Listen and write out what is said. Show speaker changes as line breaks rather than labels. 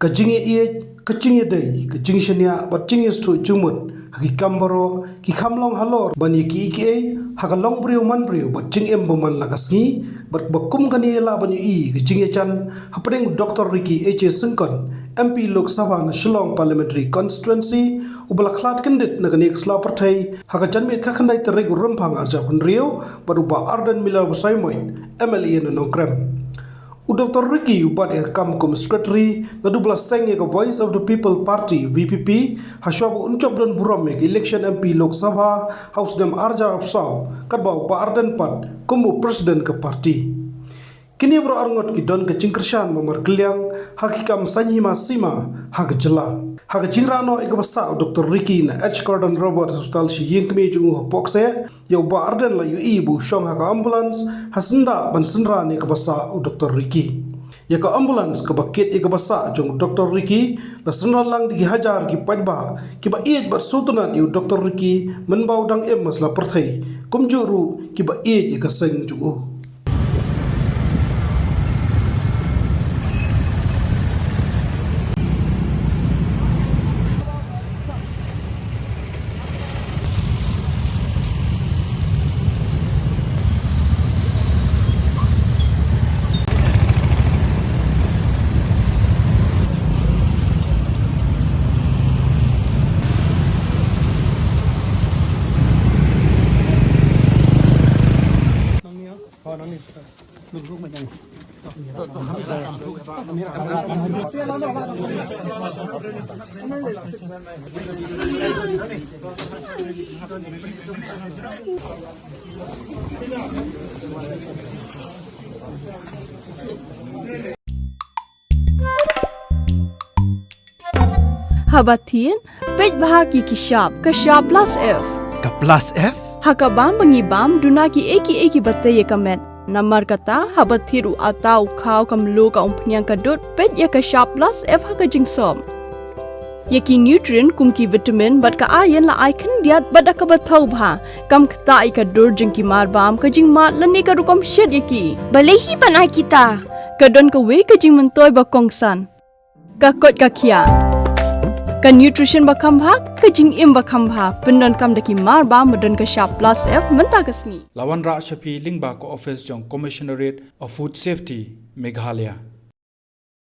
jingi ie ka jingi dei ka jing shania bat jingi stu jumut ki kambaro ki khamlong halor bani ki ki ha ka long brio man brio bat jing em boman la kasni bat bakum kani la bani I ki jingi chan hapring Dr. Ricky H. Singkon MP Lok Sabha na Shillong Parliamentary Constituency ubala khlat kendit na kani ksla partai ha ka janmit ka khandai tarik rumpang arja rio bat uba Ardent Miller Busai Moin MLA na nongkrem Dr. Ricky ubat kam secretary na dubla seng ka Voice of the People Party VPP haswab unjob dan buram election MP Lok Sabha House Dem Arja Apsau kadba upa Ardent pat kumu president ke parti kini bro arngot ki don ke cingkershan mamar keliang hakikam sanyima sima hak jela hak jingrano ikabasa Dr. Ricky na H Gordon Robert Hospital si Ïing kemi jungu pokse ya uba Ardent la yu ibu shong hak ambulance hasenda ban Synran ikabasa Dr. Ricky ya ka ambulance ka bakit ikabasa jung Dr. Ricky la Synran lang di hajar ki pajba ki ba iej bar sutunat yu Dr. Ricky menbau dang em masla perthai kumjuru ki ba iej ka seng jungu
Habatin, pej bahagi kishap, kashap plus F.
Ka plus F?
Hakabam bangibam dunaki eki batay kamet. Namar kata habathiru atau kau kamlu ka umpnyang kadut pej ya kashap plus F haka jingsom. Yaki nutrient kumki vitamin bat ka ayan la icon diat bat ka bathau bha kam kata ikadur jingki marbam ka jing mat lani ka rukom shed yaki.
Balehi panai kita.
Kadon ka we ka jing mentoy ba kongsan. Ka kot ka kia. Ka nutrition bakam bha ka jing im bakam bha pendon kam daki marba madon ka sharp plus F menta kasni
Lawan Ra Shafi Lingba ko office jong Commissionerate of Food Safety Meghalaya